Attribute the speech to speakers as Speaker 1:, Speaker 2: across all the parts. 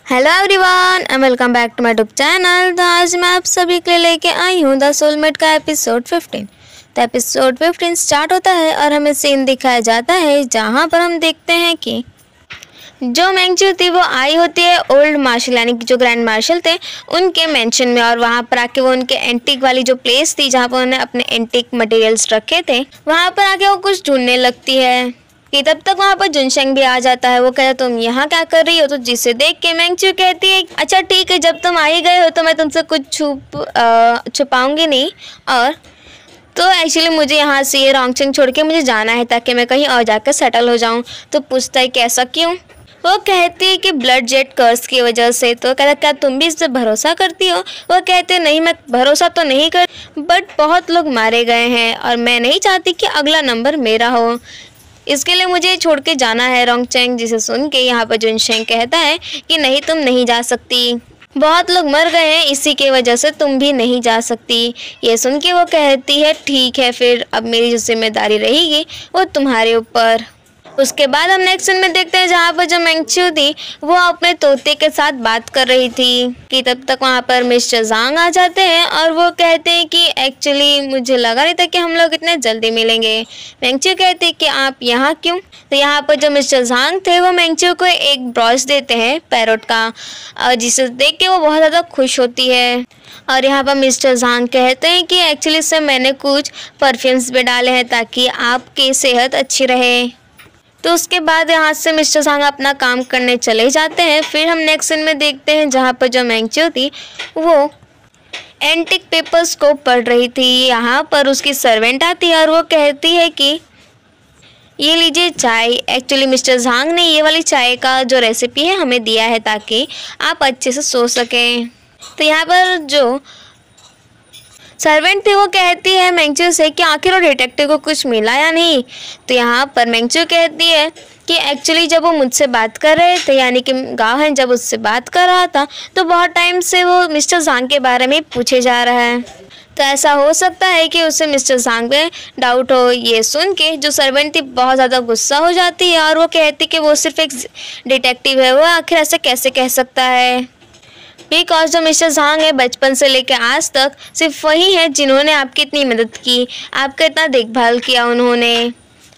Speaker 1: Hello everyone and welcome back to my YouTube channel. तो आज मैं आप सभी के लिए लेके आई हूँ द सोलमेट का एपिसोड 15। तो एपिसोड 15 स्टार्ट होता है और हमें सीन दिखाया जाता है जहाँ पर हम देखते हैं कि जो मैंगचू थी वो आई होती है ओल्ड मार्शल यानी कि जो ग्रैंड मार्शल थे उनके मेंशन में, और वहाँ पर आके वो उनके एंटीक वाली जो प्लेस थी जहाँ पर उन्होंने अपने एंटीक मटेरियल्स रखे थे वहाँ पर आके वो कुछ ढूंढने लगती है कि तब तक वहाँ पर जुनशेंग भी आ जाता है। वो कहता तुम यहाँ क्या कर रही हो, तो जिसे देख के मैंगचू कहती है अच्छा ठीक है, जब तुम आ ही गए हो तो मैं तुमसे कुछ छुपाऊंगी नहीं, और तो एक्चुअली मुझे यहाँ से ये रोंगचेंग छोड़ के मुझे जाना है ताकि मैं कहीं और जाकर सेटल हो जाऊँ। तो पूछता है कैसा क्यों। वो कहती है कि ब्लड जेट कर्स की वजह से। तो कहता क्या तुम भी इस पर भरोसा करती हो। वो कहते नहीं मैं भरोसा तो नहीं कर, बट बहुत लोग मारे गए हैं और मैं नहीं चाहती कि अगला नंबर मेरा हो, इसके लिए मुझे छोड़ के जाना है रोंगचेंग। जिसे सुन के यहाँ पर जुनशेंग कहता है कि नहीं तुम नहीं जा सकती, बहुत लोग मर गए हैं इसी के वजह से तुम भी नहीं जा सकती। ये सुन के वो कहती है ठीक है फिर अब मेरी जो जिम्मेदारी रहेगी वो तुम्हारे ऊपर। उसके बाद हम नेक्स्ट सीन में देखते हैं जहाँ पर जो मैंगचू थी वो अपने तोते के साथ बात कर रही थी कि तब तक वहाँ पर मिस्टर जांग आ जाते हैं और वो कहते हैं कि एक्चुअली मुझे लगा नहीं था कि हम लोग इतने जल्दी मिलेंगे। मैंगचू कहती है कि आप यहाँ क्यों। तो यहाँ पर जो मिस्टर जांग थे वो मैंगचू को एक ब्रॉच देते हैं पैरोट का, और जिसे देख के वो बहुत ज़्यादा खुश होती है। और यहाँ पर मिस्टर जांग कहते हैं कि एक्चुअली इससे मैंने कुछ परफ्यूम्स भी डाले हैं ताकि आपकी सेहत अच्छी रहे। तो उसके बाद यहाँ से मिस्टर जांग अपना काम करने चले जाते हैं। फिर हम नेक्स्ट सीन में देखते हैं जहाँ पर जो मैंगचू थी वो एंटिक पेपर्स को पढ़ रही थी। यहाँ पर उसकी सर्वेंट आती है और वो कहती है कि ये लीजिए चाय। एक्चुअली मिस्टर जांग ने ये वाली चाय का जो रेसिपी है हमें दिया है ताकि आप अच्छे से सो सकें। तो यहाँ पर जो सर्वेंट थी वो कहती है मैंगचू से कि आखिर वो डिटेक्टिव को कुछ मिला या नहीं। तो यहाँ पर मैंगचू कहती है कि एक्चुअली जब वो मुझसे बात कर रहे थे यानी कि गाहन जब उससे बात कर रहा था तो बहुत टाइम से वो मिस्टर जांग के बारे में पूछे जा रहा है, तो ऐसा हो सकता है कि उसे मिस्टर जांग पे डाउट हो। ये सुन के जो सर्वेंट थी बहुत ज़्यादा गुस्सा हो जाती है और वो कहती कि वो सिर्फ एक डिटेक्टिव है, वो आखिर ऐसे कैसे कह सकता है। बिकॉज जो मिस्टर जांग है बचपन से लेकर आज तक सिर्फ वही है जिन्होंने आपकी इतनी मदद की, आपका इतना देखभाल किया उन्होंने,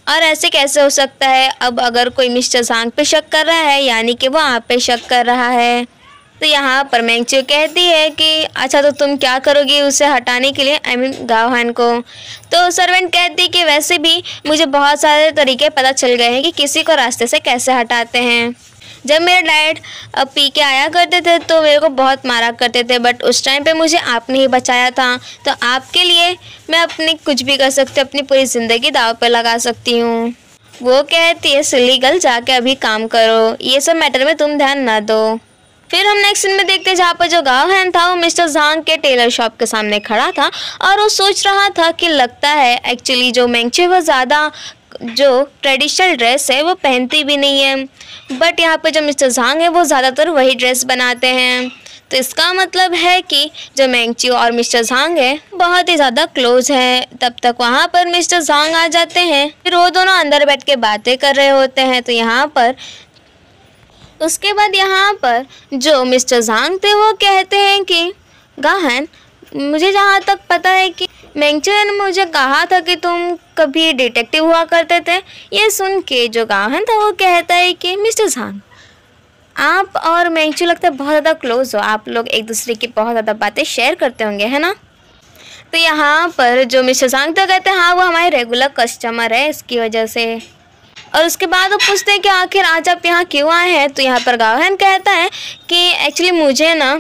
Speaker 1: और ऐसे कैसे हो सकता है। अब अगर कोई मिस्टर जांग पे शक कर रहा है यानी कि वो आप पे शक कर रहा है। तो यहाँ पर मैंगचू कहती है कि अच्छा तो तुम क्या करोगी उसे हटाने के लिए, आई मीन गावहान को। तो सर्वेंट कहती है कि वैसे भी मुझे बहुत सारे तरीके पता चल गए हैं कि किसी को रास्ते से कैसे हटाते हैं। जब मेरे डैड पी के आया करते थे तो मेरे को बहुत मारा करते थे, बट उस टाइम पे मुझे आपने ही बचाया था, तो आपके लिए मैं अपनी कुछ भी कर सकती हूँ, अपनी पूरी ज़िंदगी दाव पे लगा सकती हूँ। वो कहती है सिली गर्ल जाके अभी काम करो, ये सब मैटर में तुम ध्यान ना दो। फिर हम नेक्स्ट सीन में देखते हैं जहाँ पर जो गावहान था वो मिस्टर जांग के टेलर शॉप के सामने खड़ा था और वो सोच रहा था कि लगता है एक्चुअली जो मैंगचू वो ज़्यादा जो ट्रेडिशनल ड्रेस है वो पहनती भी नहीं है, बट यहाँ पे जो मिस्टर जांग है वो ज़्यादातर वही ड्रेस बनाते हैं। तो इसका मतलब है कि जो मैंगचू और मिस्टर जांग है बहुत ही ज़्यादा क्लोज है। तब तक वहाँ पर मिस्टर जांग आ जाते हैं, फिर वो दोनों अंदर बैठ के बातें कर रहे होते हैं। तो यहाँ पर उसके बाद यहाँ पर जो मिस्टर जांग थे वो कहते हैं कि गाहन मुझे जहाँ तक पता है कि मैंगचू ने मुझे कहा था कि तुम कभी डिटेक्टिव हुआ करते थे। ये सुन के जो गाहन था वो कहता है कि मिस्टर जांग आप और मैंगचू लगता है बहुत ज़्यादा क्लोज हो, आप लोग एक दूसरे की बहुत ज़्यादा बातें शेयर करते होंगे है ना। तो यहाँ पर जो मिस्टर जांग तो कहते हैं हाँ वो हमारे रेगुलर कस्टमर है इसकी वजह से। और उसके बाद वो पूछते हैं कि आखिर आज आप यहाँ क्यों आए हैं। तो यहाँ पर गावहान कहता है कि एक्चुअली मुझे ना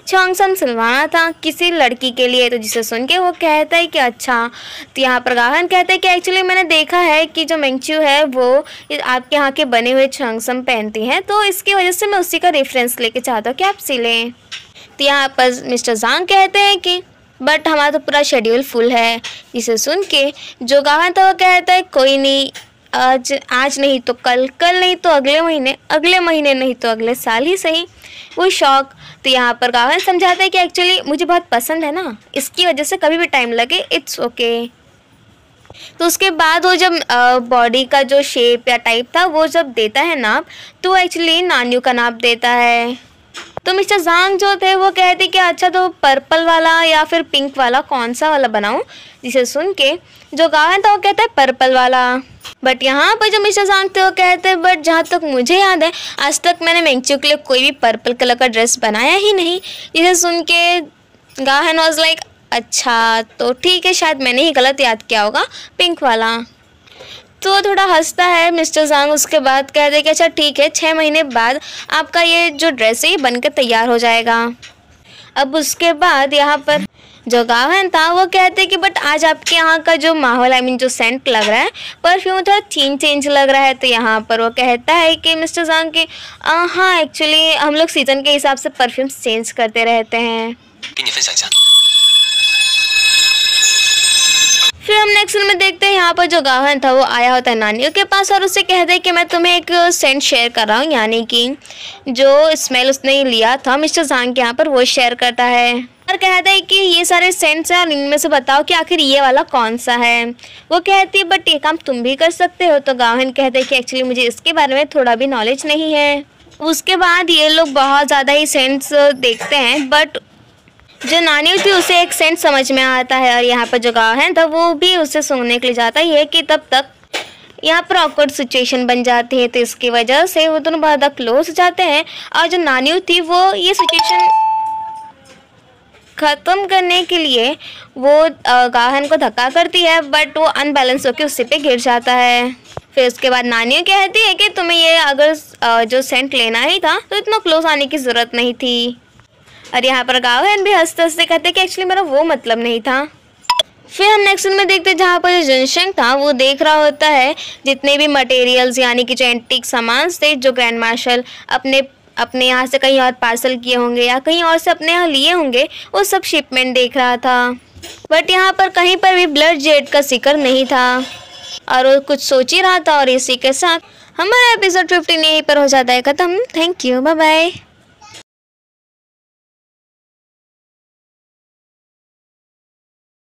Speaker 1: चोंगसम सिलवाना था किसी लड़की के लिए। तो जिसे सुन के वो कहता है कि अच्छा। तो यहाँ पर गावहान कहते हैं कि एक्चुअली मैंने देखा है कि जो मैंगचू है वो आपके यहाँ के बने हुए चोंगसम पहनती हैं, तो इसकी वजह से मैं उसी का रेफरेंस लेके चाहता हूँ कि आप सिलें। तो यहाँ पर मिस्टर जांग कहते हैं कि बट हमारा तो पूरा शेड्यूल फुल है। जिसे सुन के जो गावहान था वो कहता है कोई नहीं, आज नहीं तो कल, कल नहीं तो अगले महीने नहीं तो अगले साल ही सही, वो शौक। तो यहाँ पर गावहान समझाता है कि एक्चुअली मुझे बहुत पसंद है ना, इसकी वजह से कभी भी टाइम लगे इट्स ओके। तो उसके बाद वो जब बॉडी का जो शेप या टाइप था वो जब देता है नाप, तो एक्चुअली नानियों का नाप देता है। तो मिस्टर ज़ांग जो थे वो कहते कि अच्छा तो पर्पल वाला या फिर पिंक वाला कौन सा वाला बनाऊं, जिसे सुन के जो गावन था वो कहता है पर्पल वाला। बट यहाँ पर जो मिस्टर ज़ांग थे वो कहते हैं बट जहाँ तक मुझे याद है आज तक मैंने मेंगचू के लिए कोई भी पर्पल कलर का ड्रेस बनाया ही नहीं। जिसे सुन के गाहन वॉज लाइक अच्छा तो ठीक है, शायद मैंने ही गलत याद किया होगा, पिंक वाला। तो थोड़ा हंसता है मिस्टर ज़ांग। उसके बाद कहते हैं कि अच्छा ठीक है, 6 महीने बाद आपका ये जो ड्रेस है ये बनकर तैयार हो जाएगा। अब उसके बाद यहाँ पर जो गावन था वो कहते हैं कि बट आज आपके यहाँ का जो माहौल आई मीन जो सेंट लग रहा है, परफ्यूम थोड़ा चेंज लग रहा है। तो यहाँ पर वो कहता है कि मिस्टर ज़ांग के हाँ एक्चुअली हम लोग सीज़न के हिसाब से परफ्यूम्स चेंज करते रहते हैं। फिर हम नेक्स्ट में देखते हैं यहाँ पर जो गावन था वो आया होता है नानियों के पास और उससे कहते हैं कि मैं तुम्हें एक सेंट शेयर कर रहा हूँ, यानी कि जो स्मेल उसने लिया था मिस्टर ज़ांग के यहाँ पर वो शेयर करता है और कहता है कि ये सारे सेंट्स हैं और इनमें से बताओ कि आखिर ये वाला कौन सा है। वो कहती है बट ये काम तुम भी कर सकते हो। तो गावन कहते हैं कि एक्चुअली मुझे इसके बारे में थोड़ा भी नॉलेज नहीं है। उसके बाद ये लोग बहुत ज़्यादा ही सेंट्स देखते हैं बट जो नानी थी उसे एक सेंट समझ में आता है और यहाँ पर जो गावन था वो भी उसे सुनने के लिए जाता ही है कि तब तक यहाँ पर ऑकवर्ड सिचुएशन बन जाती है। तो इसकी वजह से वो दोनों बहुत ज़्यादा क्लोज हो जाते हैं और जो नानी थी वो ये सिचुएशन ख़त्म करने के लिए वो गावन को धक्का करती है बट वो अनबैलेंस होकर उसी पे गिर जाता है। फिर उसके बाद नानी कहती है कि तुम्हें ये अगर जो सेंट लेना ही था तो इतना क्लोज आने की ज़रूरत नहीं थी। और यहाँ पर गावन भी हंसते हंसते कहते हैं कि एक्चुअली मेरा वो मतलब नहीं था। फिर हम नेक्स्ट में देखते हैं जहाँ पर जिनशेंग था वो देख रहा होता है जितने भी मटेरियल्स यानी कि जो एंटीक सामान थे जो ग्रैंड मार्शल अपने यहाँ से कहीं और पार्सल किए होंगे या कहीं और से अपने यहाँ लिए होंगे, वो सब शिपमेंट देख रहा था। बट यहाँ पर कहीं पर भी ब्लड जेड का जिक्र नहीं था और वो कुछ सोच ही रहा था। और इसी के साथ हमारा एपिसोड 15 यहीं पर हो जाता है ख़त्म। Thank you, bye bye.